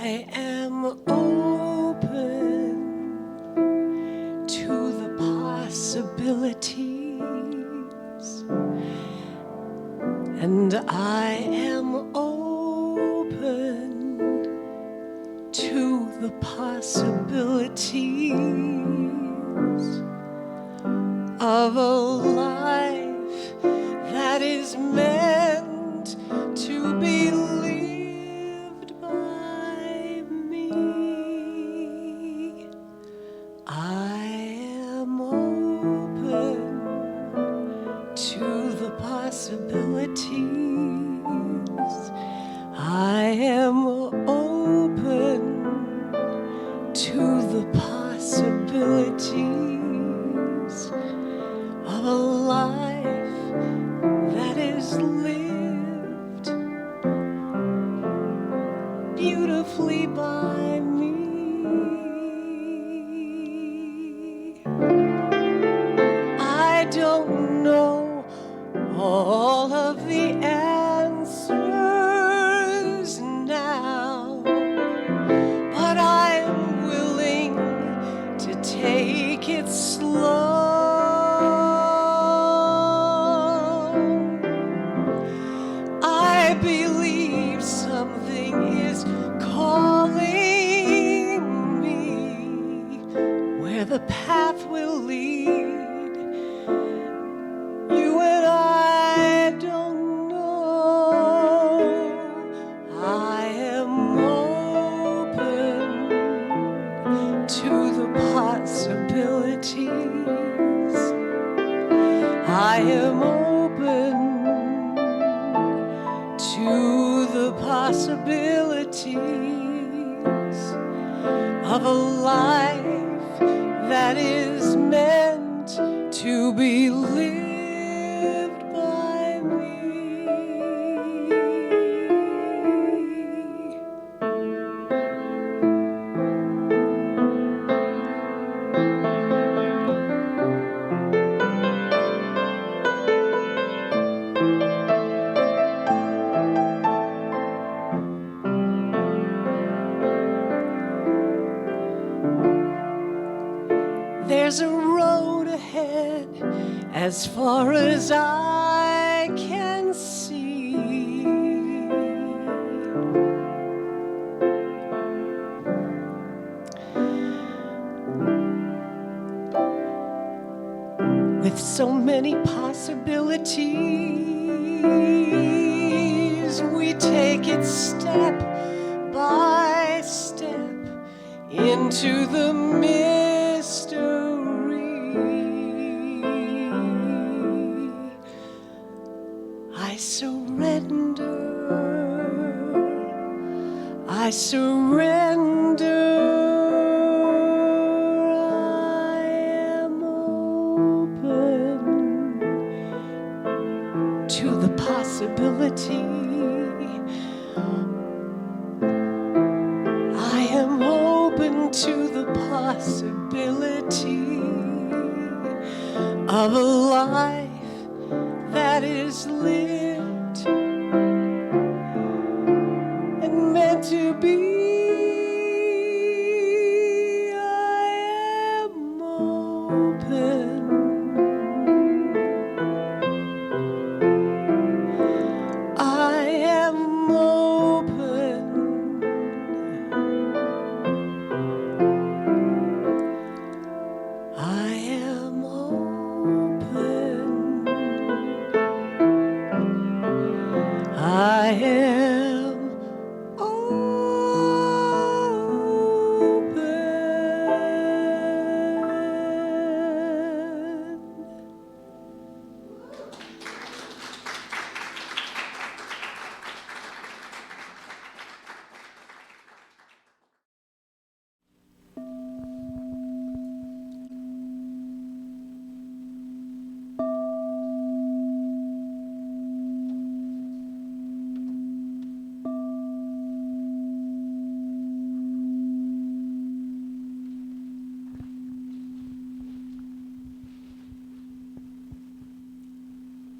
I am open to the possibilities, and I am open to the possibilities of a life that is meant to be lived by me. I am open to the possibilities. I am open to the possibilities of a life that is lived beautifully by me. I don't know all of the answers now, but I am willing to take it slow. I believe something is calling me where the path will lead. You and I don't know. I am open to the possibilities. I am open to the possibilities of a life that is meant to be lived by me. There's a road ahead as far as I can see. With so many possibilities, we take it step by step into the mystery. I surrender, I surrender. I am open to the possibility. I am open to the possibility of a life that is lived and meant to be. I am open. I am open. I am open. I am open.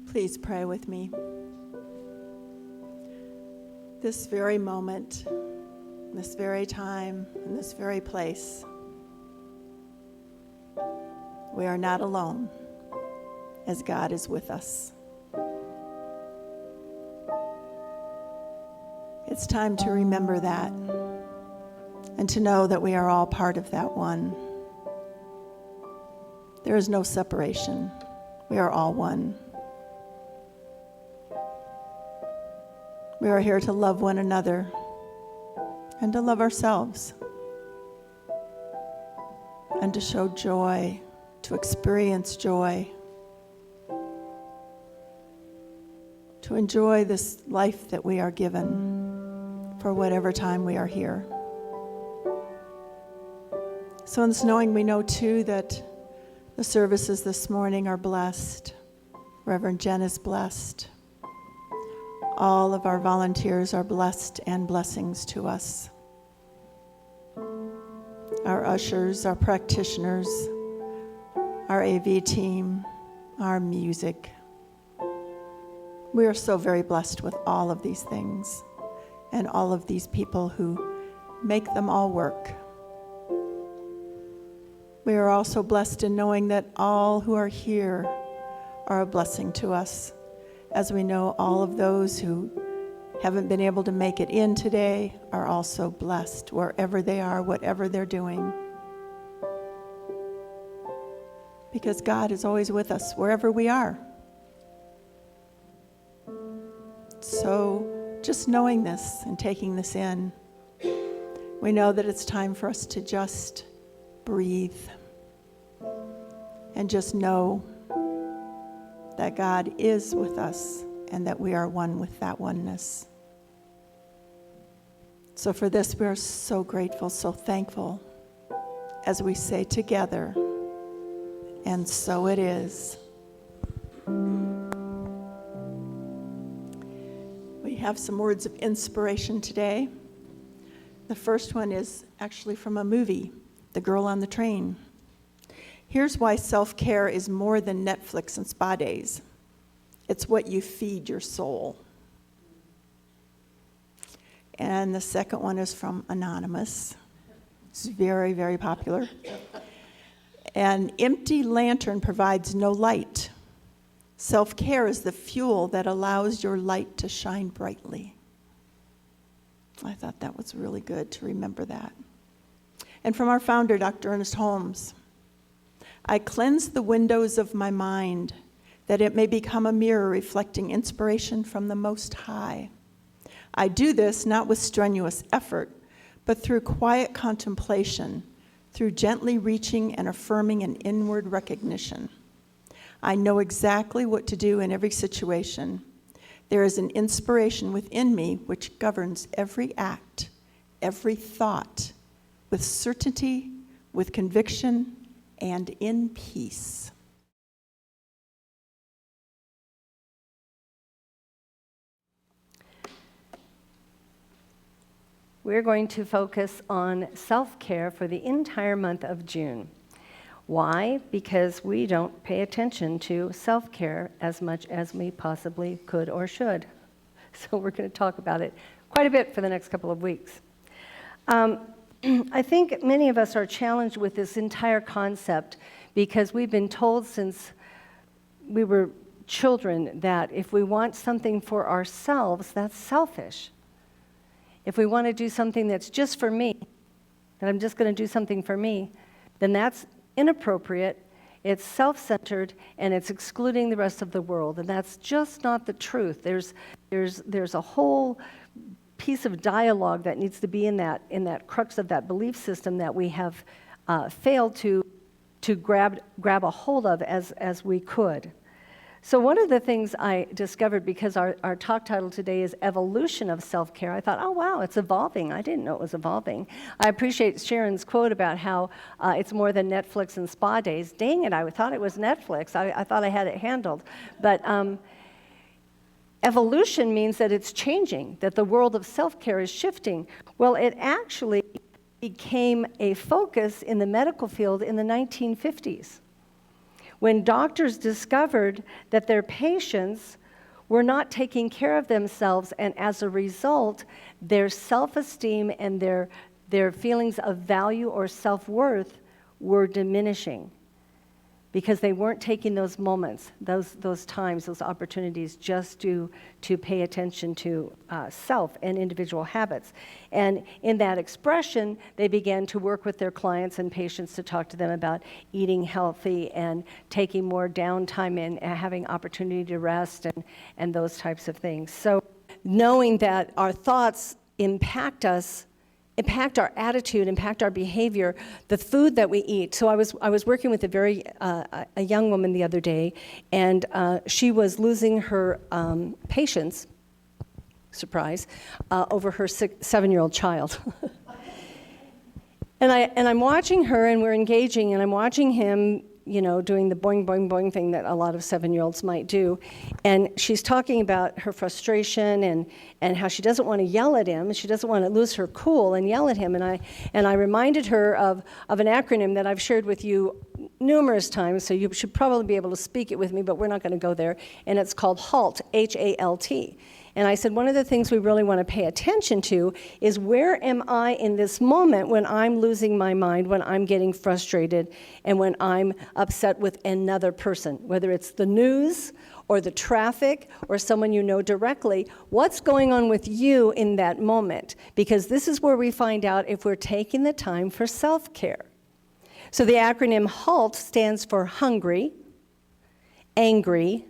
Please pray with me. This very moment, this very time, in this very place, we are not alone, as God is with us. It's time to remember that and to know that we are all part of that one. There is no separation. We are all one. We are here to love one another and to love ourselves and to show joy, to experience joy, to enjoy this life that we are given for whatever time we are here. So in this knowing, we know too that the services this morning are blessed. Reverend Jenn is blessed. All of our volunteers are blessed and blessings to us. Our ushers, our practitioners, our AV team, our music. We are so very blessed with all of these things and all of these people who make them all work. We are also blessed in knowing that all who are here are a blessing to us, as we know all of those who haven't been able to make it in today are also blessed wherever they are, whatever they're doing. Because God is always with us wherever we are. So just knowing this and taking this in, we know that it's time for us to just breathe and just know that God is with us and that we are one with that oneness. So for this, we are so grateful, so thankful as we say together, and so it is. We have some words of inspiration today. The first one is actually from a movie, The Girl on the Train. Here's why self-care is more than Netflix and spa days. It's what you feed your soul. And the second one is from Anonymous. It's very, very popular. An empty lantern provides no light. Self-care is the fuel that allows your light to shine brightly. I thought that was really good to remember that. And from our founder, Dr. Ernest Holmes, I cleanse the windows of my mind that it may become a mirror reflecting inspiration from the Most High. I do this not with strenuous effort, but through quiet contemplation, through gently reaching and affirming an inward recognition. I know exactly what to do in every situation. There is an inspiration within me which governs every act, every thought, with certainty, with conviction, and in peace. We're going to focus on self-care for the entire month of June. Why? Because we don't pay attention to self-care as much as we possibly could or should. So we're going to talk about it quite a bit for the next couple of weeks. I think many of us are challenged with this entire concept because we've been told since we were children that if we want something for ourselves, that's selfish. If we want to do something that's just for me, that I'm just going to do something for me, then that's inappropriate, it's self-centered, and it's excluding the rest of the world. And that's just not the truth. There's a whole piece of dialogue that needs to be in that crux of that belief system that we have failed to grab a hold of as we could. So one of the things I discovered, because our talk title today is Evolution of Self-Care, I thought, oh wow, it's evolving. I didn't know it was evolving. I appreciate Sharon's quote about how it's more than Netflix and spa days. Dang it, I thought it was Netflix. I thought I had it handled. But evolution means that it's changing, that the world of self-care is shifting. Well, it actually became a focus in the medical field in the 1950s. When doctors discovered that their patients were not taking care of themselves, and as a result, their self-esteem and their feelings of value or self-worth were diminishing because they weren't taking those moments, those times, those opportunities just to pay attention to self and individual habits. And in that expression, they began to work with their clients and patients to talk to them about eating healthy and taking more downtime and having opportunity to rest and those types of things. So knowing that our thoughts impact us, impact our attitude, impact our behavior, the food that we eat. So I was working with a young woman the other day, and she was losing her patience, surprise, over her 7-year-old child. And I'm watching her, and we're engaging, and I'm watching him, doing the boing, boing, boing thing that a lot of 7-year-olds might do. And she's talking about her frustration and how she doesn't want to yell at him. She doesn't want to lose her cool and yell at him. And I reminded her of an acronym that I've shared with you numerous times, so you should probably be able to speak it with me, but we're not going to go there. And it's called HALT, H-A-L-T. And I said, one of the things we really want to pay attention to is where am I in this moment when I'm losing my mind, when I'm getting frustrated, and when I'm upset with another person, whether it's the news or the traffic or someone you know directly. What's going on with you in that moment? Because this is where we find out if we're taking the time for self-care. So the acronym HALT stands for hungry, angry,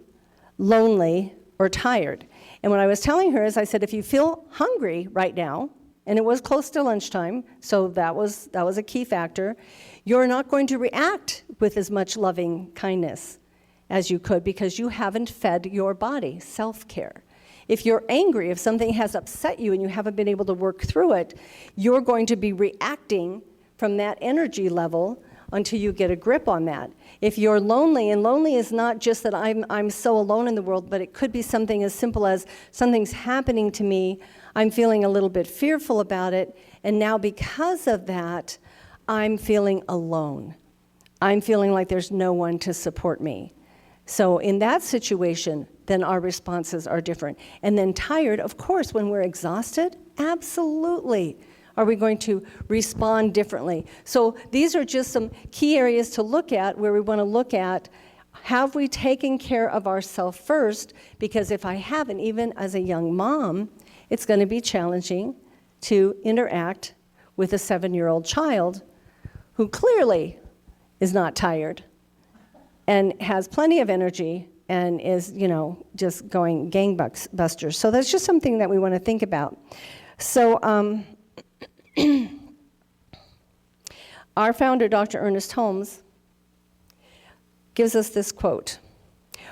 lonely, or tired. And what I was telling her is, I said, if you feel hungry right now, and it was close to lunchtime, so that was a key factor, you're not going to react with as much loving kindness as you could because you haven't fed your body, self-care. If you're angry, if something has upset you and you haven't been able to work through it, you're going to be reacting from that energy level until you get a grip on that. If you're lonely, and lonely is not just that I'm so alone in the world, but it could be something as simple as something's happening to me, I'm feeling a little bit fearful about it, and now because of that, I'm feeling alone. I'm feeling like there's no one to support me. So in that situation, then our responses are different. And then tired, of course, when we're exhausted, absolutely. Are we going to respond differently? So these are just some key areas to look at where we want to look at, have we taken care of ourselves first? Because if I haven't, even as a young mom, it's going to be challenging to interact with a 7-year-old child who clearly is not tired and has plenty of energy and is, just going gangbusters. So that's just something that we want to think about. So, our founder, Dr. Ernest Holmes, gives us this quote: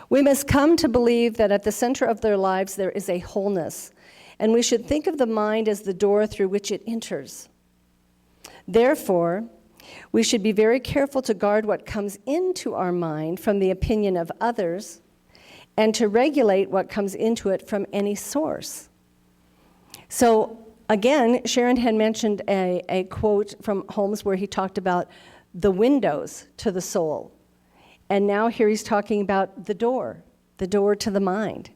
"We must come to believe that at the center of their lives there is a wholeness, and we should think of the mind as the door through which it enters. Therefore, we should be very careful to guard what comes into our mind from the opinion of others, and to regulate what comes into it from any source." So, again, Sharon had mentioned a quote from Holmes where he talked about the windows to the soul. And now here he's talking about the door to the mind.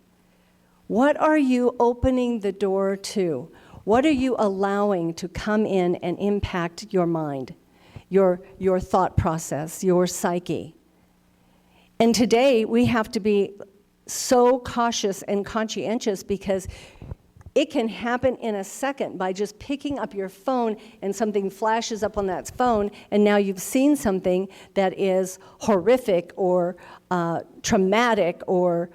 What are you opening the door to? What are you allowing to come in and impact your mind, your thought process, your psyche? And today we have to be so cautious and conscientious because it can happen in a second by just picking up your phone and something flashes up on that phone and now you've seen something that is horrific or traumatic or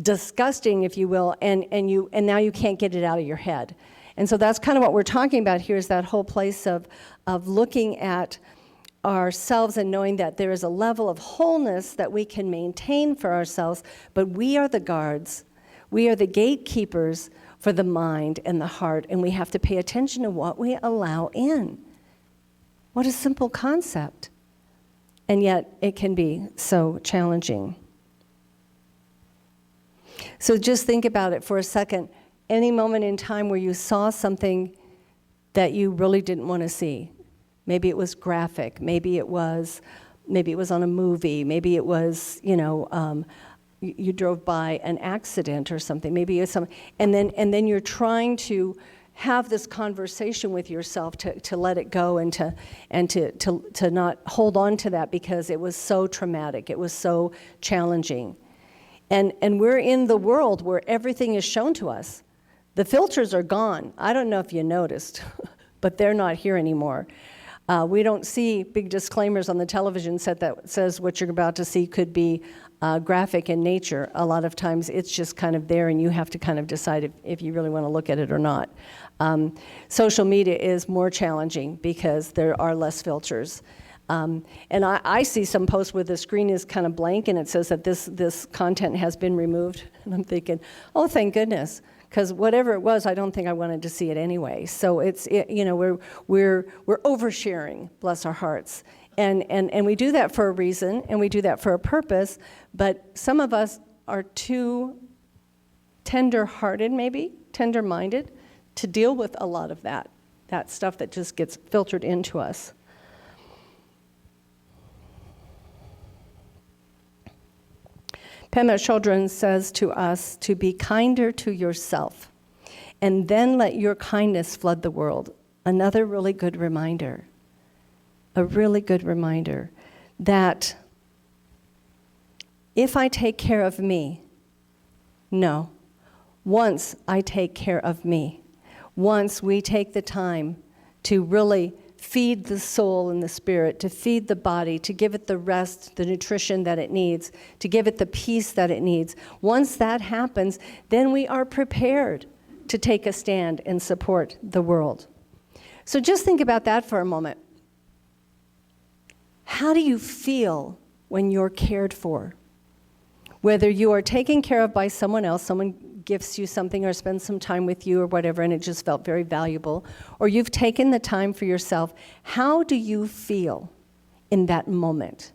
disgusting, if you will, and now you can't get it out of your head. And so that's kind of what we're talking about here, is that whole place of looking at ourselves and knowing that there is a level of wholeness that we can maintain for ourselves, but we are the guards. We are the gatekeepers for the mind and the heart, and we have to pay attention to what we allow in. What a simple concept. And yet it can be so challenging. So just think about it for a second. Any moment in time where you saw something that you really didn't want to see. Maybe it was graphic, maybe it was on a movie, maybe it was, you drove by an accident or something, maybe it's some, and then you're trying to have this conversation with yourself to let it go and to not hold on to that because it was so traumatic, it was so challenging. And we're in the world where everything is shown to us. The filters are gone. I don't know if you noticed, but they're not here anymore. We don't see big disclaimers on the television set that says what you're about to see could be graphic in nature. A lot of times it's just kind of there and you have to kind of decide if you really want to look at it or not. Social media is more challenging because there are less filters. And I see some posts where the screen is kind of blank and it says that this content has been removed. And I'm thinking, oh, thank goodness. Because whatever it was, I don't think I wanted to see it anyway. So we're oversharing, bless our hearts. And we do that for a reason, and we do that for a purpose, but some of us are too tender-hearted, maybe, tender-minded, to deal with a lot of that stuff that just gets filtered into us. Pema Chodron says to us to be kinder to yourself, and then let your kindness flood the world. Another really good reminder, a really good reminder that if I take care of me, once I take care of me, once we take the time to really feed the soul and the spirit, to feed the body, to give it the rest, the nutrition that it needs, to give it the peace that it needs. Once that happens, then we are prepared to take a stand and support the world. So just think about that for a moment. How do you feel when you're cared for? Whether you are taken care of by someone else, someone gifts you something or spends some time with you or whatever, and it just felt very valuable, or you've taken the time for yourself, how do you feel in that moment?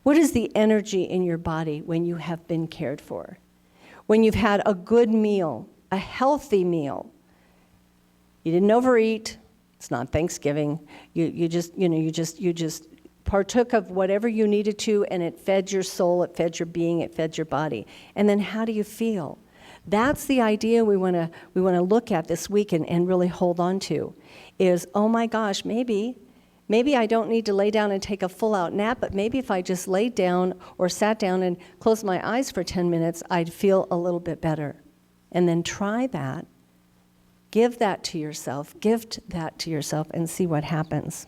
What is the energy in your body when you have been cared for? When you've had a good meal, a healthy meal, you didn't overeat, it's not Thanksgiving, you just partook of whatever you needed to, and it fed your soul, it fed your being, it fed your body. And then how do you feel? That's the idea we want to look at this week and really hold on to, is, oh my gosh, maybe I don't need to lay down and take a full-out nap, but maybe if I just laid down or sat down and closed my eyes for 10 minutes, I'd feel a little bit better. And then try that. Give that to yourself. Gift that to yourself and see what happens.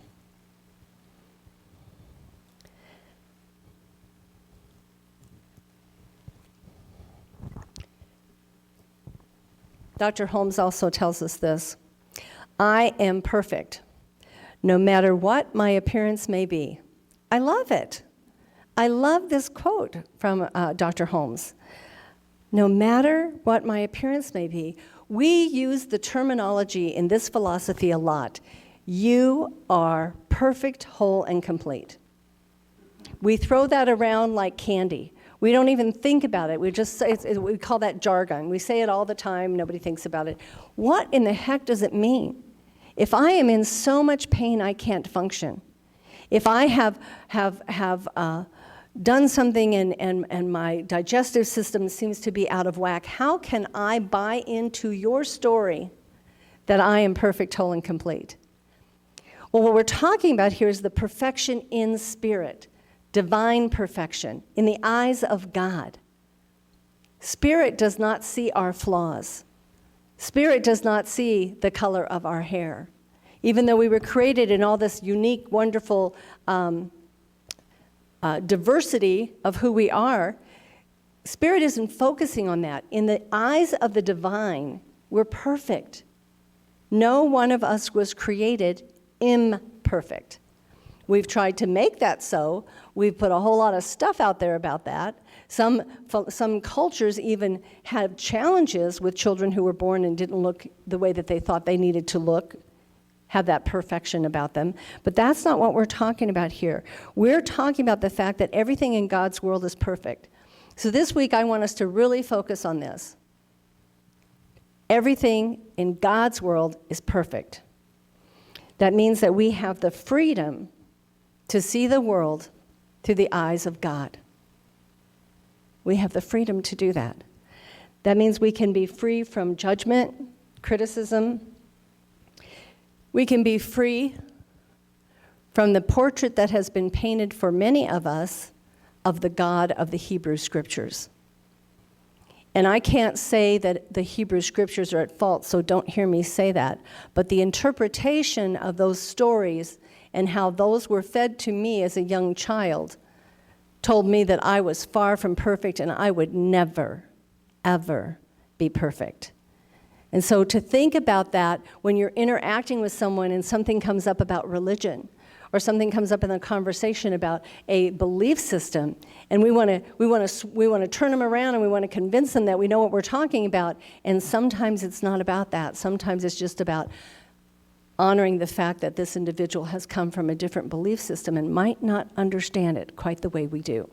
Dr. Holmes also tells us this: I am perfect, no matter what my appearance may be. I love it. I love this quote from Dr. Holmes. No matter what my appearance may be, we use the terminology in this philosophy a lot. You are perfect, whole, and complete. We throw that around like candy. We don't even think about it. We just say we call that jargon. We say it all the time. Nobody thinks about it. What in the heck does it mean? If I am in so much pain I can't function, if I have done something and my digestive system seems to be out of whack, how can I buy into your story that I am perfect, whole, and complete? Well, what we're talking about here is the perfection in spirit. Divine perfection in the eyes of God. Spirit does not see our flaws. Spirit does not see the color of our hair. Even though we were created in all this unique, wonderful diversity of who we are, Spirit isn't focusing on that. In the eyes of the divine, we're perfect. No one of us was created imperfect. We've tried to make that so. We've put a whole lot of stuff out there about that. Some cultures even had challenges with children who were born and didn't look the way that they thought they needed to look, have that perfection about them. But that's not what we're talking about here. We're talking about the fact that everything in God's world is perfect. So this week I want us to really focus on this. Everything in God's world is perfect. That means that we have the freedom to see the world through the eyes of God. We have the freedom to do that. That means we can be free from judgment, criticism. We can be free from the portrait that has been painted for many of us of the God of the Hebrew Scriptures. And I can't say that the Hebrew Scriptures are at fault, so don't hear me say that. But the interpretation of those stories and how those were fed to me as a young child told me that I was far from perfect and I would never, ever be perfect. And so to think about that when you're interacting with someone and something comes up about religion, or something comes up in a conversation about a belief system, and we want to turn them around and we want to convince them that we know what we're talking about, and sometimes it's not about that. Sometimes it's just about honoring the fact that this individual has come from a different belief system and might not understand it quite the way we do.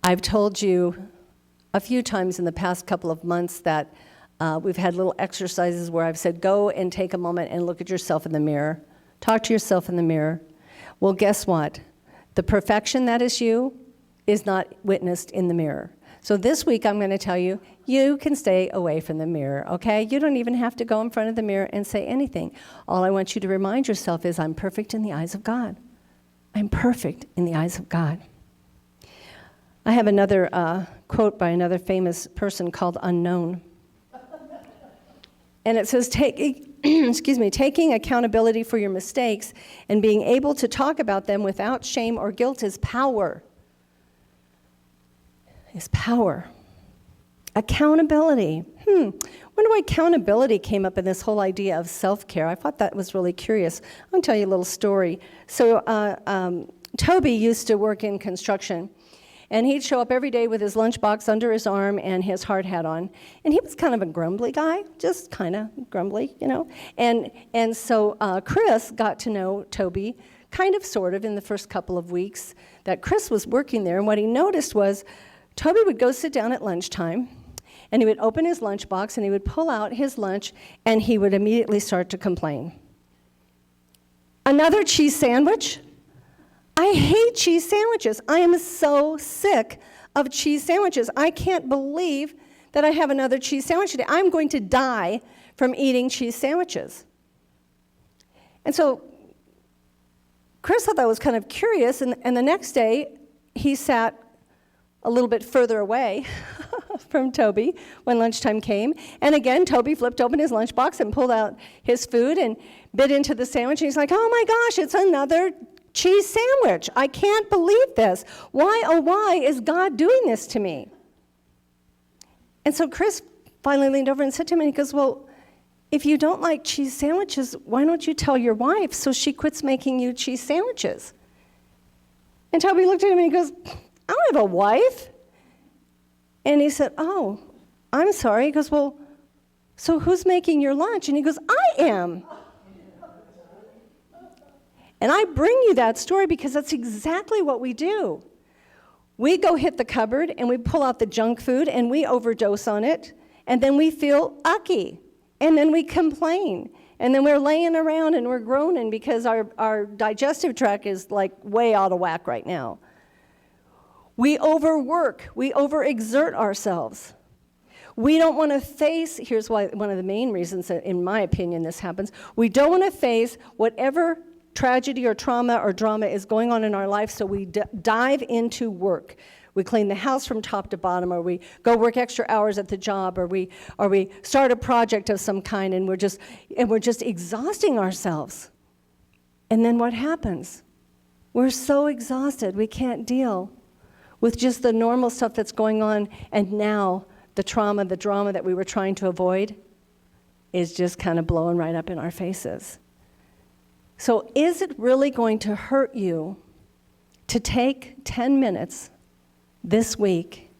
I've told you a few times in the past couple of months that we've had little exercises where I've said, go and take a moment and look at yourself in the mirror. Talk to yourself in the mirror. Well, guess what? The perfection that is you is not witnessed in the mirror. So this week I'm going to tell you, you can stay away from the mirror, okay? You don't even have to go in front of the mirror and say anything. All I want you to remind yourself is, I'm perfect in the eyes of God. I'm perfect in the eyes of God. I have another quote by another famous person called Unknown. And it says, taking accountability for your mistakes and being able to talk about them without shame or guilt is power. Is power. Accountability. Wonder why accountability came up in this whole idea of self-care. I thought that was really curious. I'll tell you a little story. So Toby used to work in construction. And he'd show up every day with his lunchbox under his arm and his hard hat on. And he was kind of a grumbly guy, just kind of grumbly, you know. And so Chris got to know Toby kind of sort of in the first couple of weeks that Chris was working there. And what he noticed was Toby would go sit down at lunchtime, and he would open his lunchbox, and he would pull out his lunch, and he would immediately start to complain. Another cheese sandwich? I hate cheese sandwiches. I am so sick of cheese sandwiches. I can't believe that I have another cheese sandwich today. I'm going to die from eating cheese sandwiches. And so Chris thought that was kind of curious, and the next day he sat a little bit further away from Toby when lunchtime came. And again, Toby flipped open his lunchbox and pulled out his food and bit into the sandwich. And he's like, oh my gosh, it's another cheese sandwich. I can't believe this. Why, oh why, is God doing this to me? And so Chris finally leaned over and said to him, and he goes, well, if you don't like cheese sandwiches, why don't you tell your wife so she quits making you cheese sandwiches? And Toby looked at him and he goes, I don't have a wife. And he said, oh, I'm sorry. He goes, well, so who's making your lunch? And he goes, I am. And I bring you that story because that's exactly what we do. We go hit the cupboard and we pull out the junk food and we overdose on it, and then we feel ucky, and then we complain, and then we're laying around and we're groaning because our digestive tract is like way out of whack right now. We overwork, we overexert ourselves. We don't want to face, here's why one of the main reasons that, in my opinion, this happens. We don't want to face whatever tragedy or trauma or drama is going on in our life, so we dive into work. We clean the house from top to bottom, or we go work extra hours at the job, or we start a project of some kind, and we're just exhausting ourselves. And then what happens? We're so exhausted, we can't deal with just the normal stuff that's going on, and now the trauma, the drama that we were trying to avoid is just kind of blowing right up in our faces. So is it really going to hurt you to take 10 minutes this week,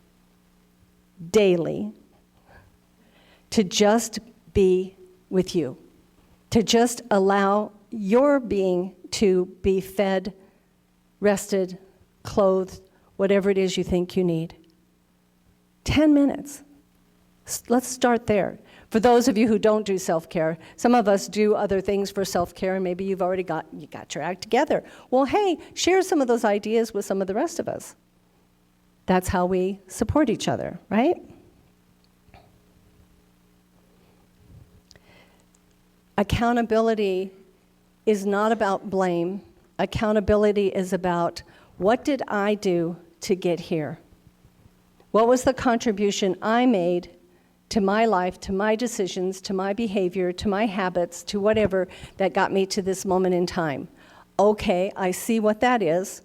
daily, to just be with you, to just allow your being to be fed, rested, clothed, whatever it is you think you need? 10 minutes. Let's start there. For those of you who don't do self-care, some of us do other things for self-care, and maybe you've already got your act together. Well, hey, share some of those ideas with some of the rest of us. That's how we support each other, right? Accountability is not about blame. Accountability is about, what did I do to get here? What was the contribution I made to my life, to my decisions, to my behavior, to my habits, to whatever that got me to this moment in time? Okay, I see what that is.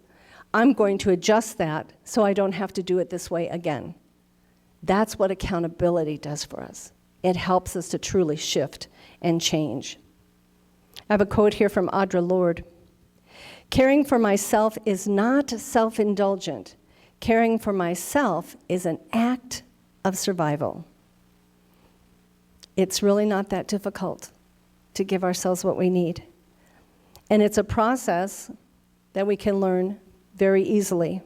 I'm going to adjust that so I don't have to do it this way again. That's what accountability does for us. It helps us to truly shift and change. I have a quote here from Audre Lorde. Caring for myself is not self-indulgent. Caring for myself is an act of survival. It's really not that difficult to give ourselves what we need. And it's a process that we can learn very easily.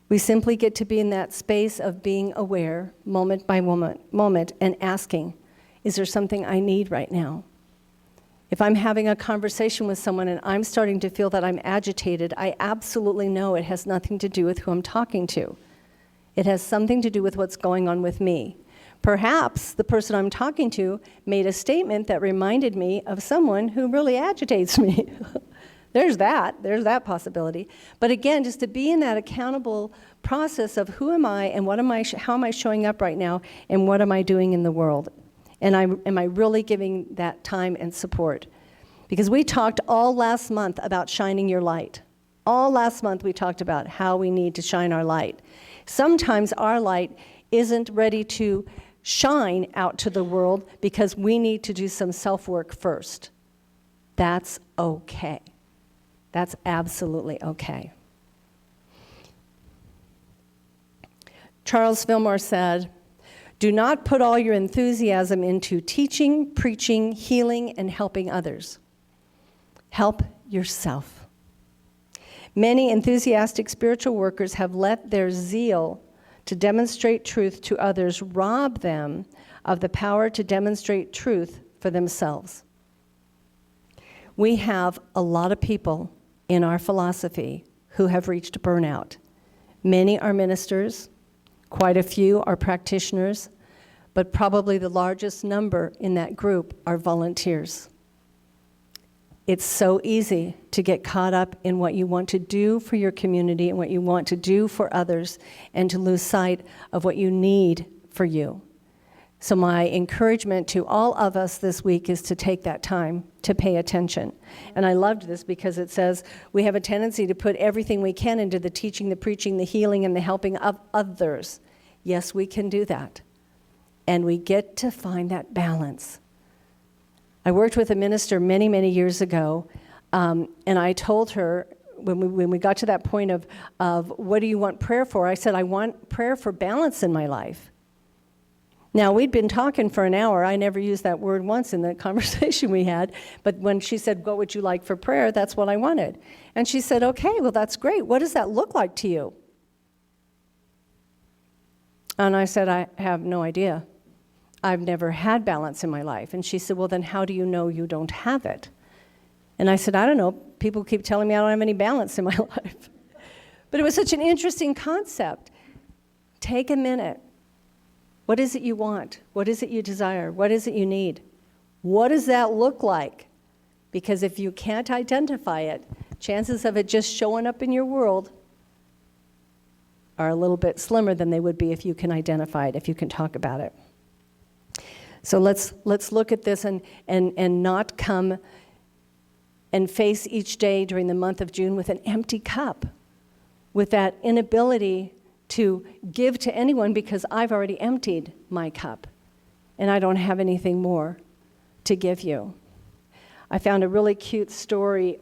We simply get to be in that space of being aware, moment by moment, and asking, is there something I need right now? If I'm having a conversation with someone and I'm starting to feel that I'm agitated, I absolutely know it has nothing to do with who I'm talking to. It has something to do with what's going on with me. Perhaps the person I'm talking to made a statement that reminded me of someone who really agitates me. There's that possibility. But again, just to be in that accountable process of who am I and how am I showing up right now and what am I doing in the world? And am I really giving that time and support? Because we talked all last month about shining your light. All last month we talked about how we need to shine our light. Sometimes our light isn't ready to shine out to the world because we need to do some self-work first. That's okay. That's absolutely okay. Charles Fillmore said, "Do not put all your enthusiasm into teaching, preaching, healing, and helping others. Help yourself." Many enthusiastic spiritual workers have let their zeal to demonstrate truth to others rob them of the power to demonstrate truth for themselves. We have a lot of people in our philosophy who have reached burnout. Many are ministers, quite a few are practitioners, but probably the largest number in that group are volunteers. It's so easy to get caught up in what you want to do for your community and what you want to do for others and to lose sight of what you need for you. So my encouragement to all of us this week is to take that time to pay attention. And I loved this because it says we have a tendency to put everything we can into the teaching, the preaching, the healing, and the helping of others. Yes, we can do that. And we get to find that balance. I worked with a minister many, many years ago, and I told her, when we got to that point of what do you want prayer for, I said, I want prayer for balance in my life. Now, we'd been talking for an hour. I never used that word once in the conversation we had, but when she said, what would you like for prayer, that's what I wanted. And she said, okay, well, that's great. What does that look like to you? And I said, I have no idea. I've never had balance in my life. And she said, well, then how do you know you don't have it? And I said, I don't know. People keep telling me I don't have any balance in my life. But it was such an interesting concept. Take a minute. What is it you want? What is it you desire? What is it you need? What does that look like? Because if you can't identify it, chances of it just showing up in your world are a little bit slimmer than they would be if you can identify it, if you can talk about it. So let's look at this and not come and face each day during the month of June with an empty cup, with that inability to give to anyone because I've already emptied my cup and I don't have anything more to give you. I found a really cute story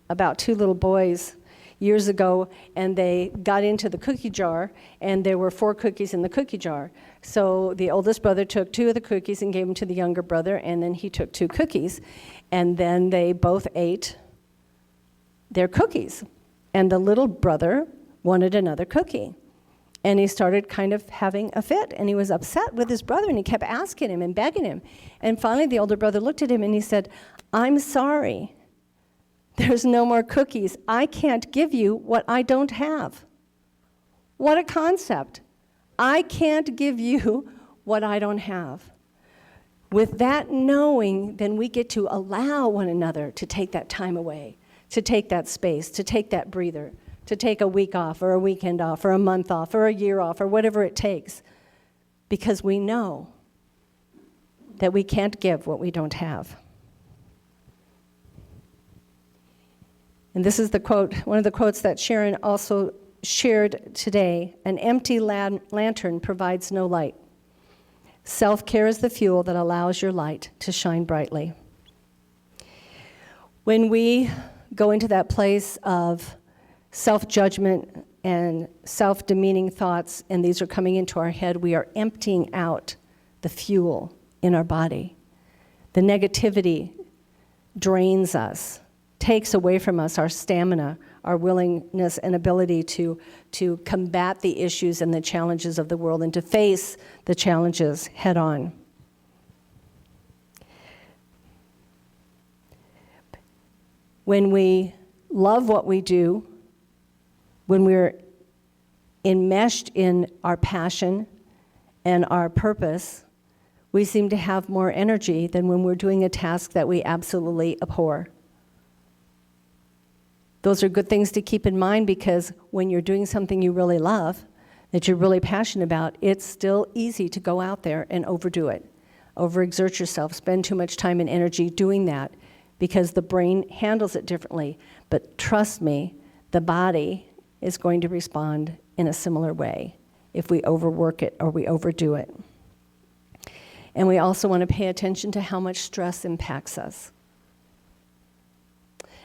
about two little boys years ago, and they got into the cookie jar, and there were 4 cookies in the cookie jar. So the oldest brother took 2 of the cookies and gave them to the younger brother, and then he took 2 cookies, and then they both ate their cookies. And the little brother wanted another cookie. And he started kind of having a fit, and he was upset with his brother, and he kept asking him and begging him. And finally, the older brother looked at him and he said, "I'm sorry. There's no more cookies. I can't give you what I don't have." What a concept. I can't give you what I don't have. With that knowing, then we get to allow one another to take that time away, to take that space, to take that breather, to take a week off or a weekend off or a month off or a year off or whatever it takes, because we know that we can't give what we don't have. And this is the quote, one of the quotes that Sharon also shared today: "An empty lantern provides no light. Self-care is the fuel that allows your light to shine brightly." When we go into that place of self-judgment and self-demeaning thoughts, and these are coming into our head, we are emptying out the fuel in our body. The negativity drains us, takes away from us our stamina, our willingness and ability to combat the issues and the challenges of the world and to face the challenges head on. When we love what we do, when we're enmeshed in our passion and our purpose, we seem to have more energy than when we're doing a task that we absolutely abhor. Those are good things to keep in mind, because when you're doing something you really love, that you're really passionate about, it's still easy to go out there and overdo it, overexert yourself, spend too much time and energy doing that, because the brain handles it differently. But trust me, the body is going to respond in a similar way if we overwork it or we overdo it. And we also want to pay attention to how much stress impacts us.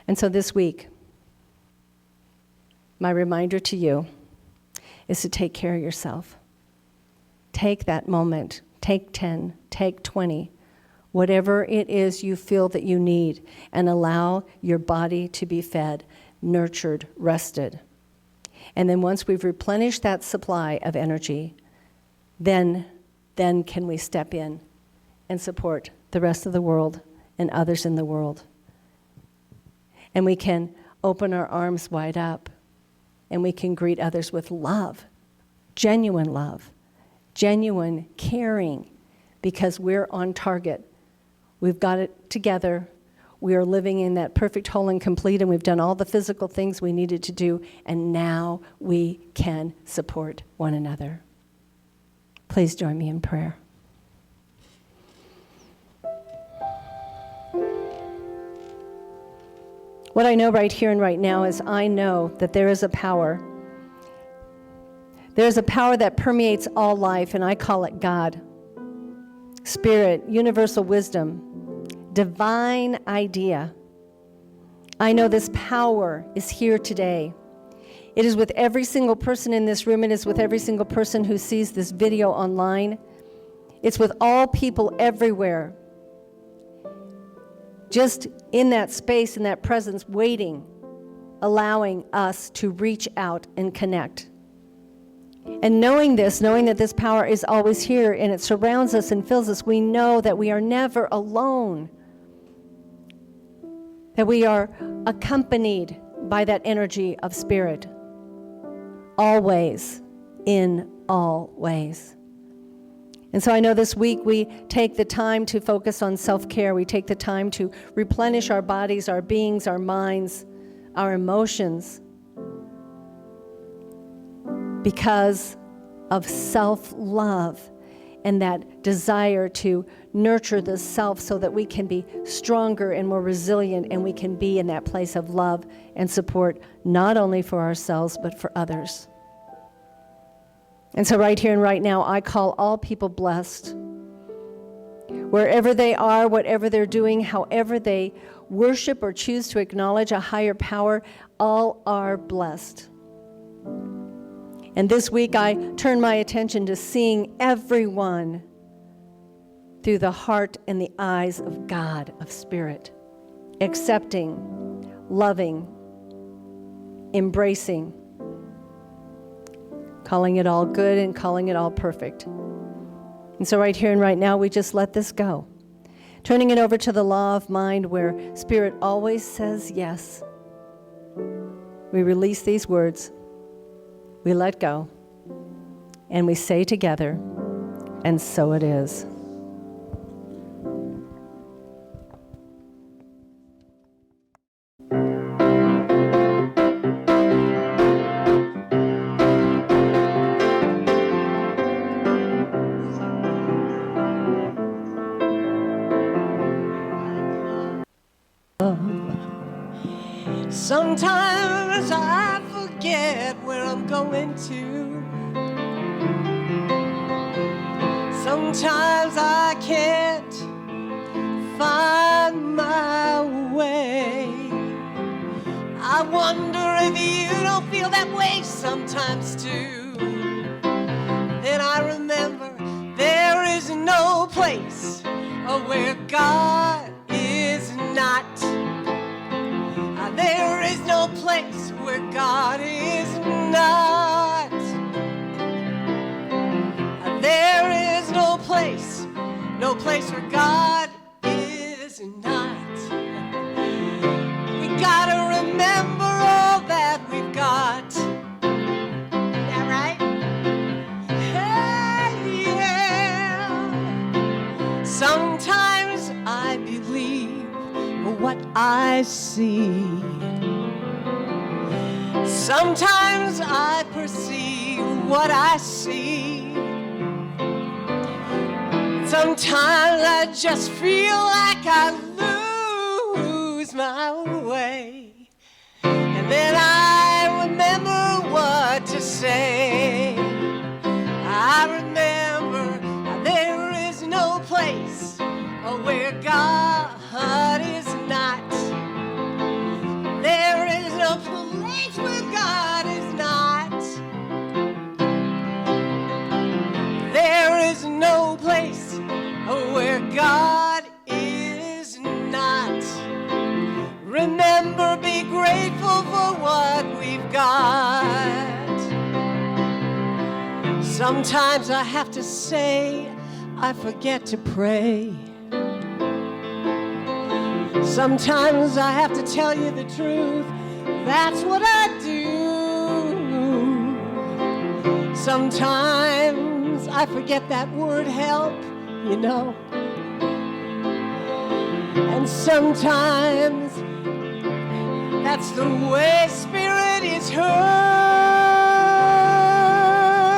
And so this week, my reminder to you is to take care of yourself. Take that moment, take 10, take 20, whatever it is you feel that you need, and allow your body to be fed, nurtured, rested. And then once we've replenished that supply of energy, then can we step in and support the rest of the world and others in the world. And we can open our arms wide up, and we can greet others with love, genuine caring, because we're on target. We've got it together. We are living in that perfect, whole, and complete, and we've done all the physical things we needed to do, and now we can support one another. Please join me in prayer. What I know right here and right now is I know that there is a power. There's a power that permeates all life, and I call it God. Spirit, universal wisdom, divine idea. I know this power is here today. It is with every single person in this room. It is with every single person who sees this video online. It's with all people everywhere. Just in that space, in that presence, waiting, allowing us to reach out and connect. And knowing that this power is always here and it surrounds us and fills us, we know that we are never alone, that we are accompanied by that energy of spirit, always, in all ways. And so I know this week we take the time to focus on self-care. We take the time to replenish our bodies, our beings, our minds, our emotions, because of self-love and that desire to nurture the self so that we can be stronger and more resilient, and we can be in that place of love and support, not only for ourselves, but for others. And so right here and right now, I call all people blessed. Wherever they are, whatever they're doing, however they worship or choose to acknowledge a higher power, all are blessed. And this week, I turn my attention to seeing everyone through the heart and the eyes of God, of Spirit, accepting, loving, embracing, calling it all good and calling it all perfect. And so right here and right now, we just let this go. Turning it over to the law of mind where Spirit always says yes. We release these words, we let go, and we say together, and so it is. Sometimes I forget where I'm going to. Sometimes I can't find my way. I wonder if you don't feel that way sometimes too. Then I remember there is no place where God is not. There is no place where God is not. There is no place where God is not. We gotta remember all that we've got. Is that right? Hey, yeah. Sometimes I believe what I see. Sometimes I perceive what I see. Sometimes I just feel like I lose my way. And then I remember what to say. I remember there is no place where God is not. There is no place where God is not. There is no place where God is not. Remember, be grateful for what we've got. Sometimes I have to say, I forget to pray. Sometimes I have to tell you the truth, that's what I do. Sometimes I forget that word help, you know. And sometimes that's the way Spirit is heard.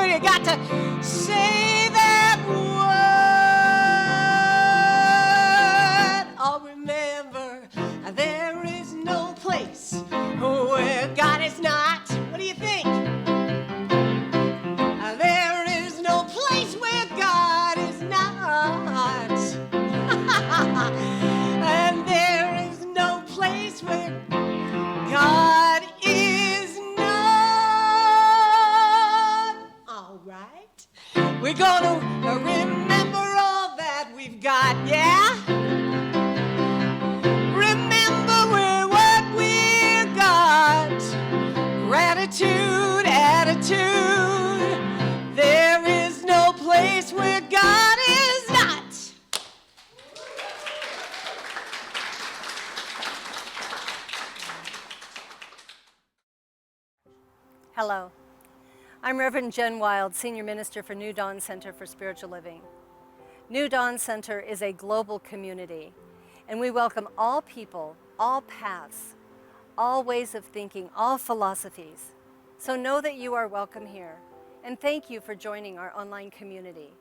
You got to say that word. Oh, remember, there is no place where God is not. What do you think? There is no place where God is not. And there is no place where God is not. All right. We're gonna remember all that we've got, yeah? Remember what we've got. Gratitude, attitude. There is no place where God is not. Hello. I'm Reverend Jenn Wilde, Senior Minister for New Dawn Center for Spiritual Living. New Dawn Center is a global community, and we welcome all people, all paths, all ways of thinking, all philosophies. So know that you are welcome here, and thank you for joining our online community.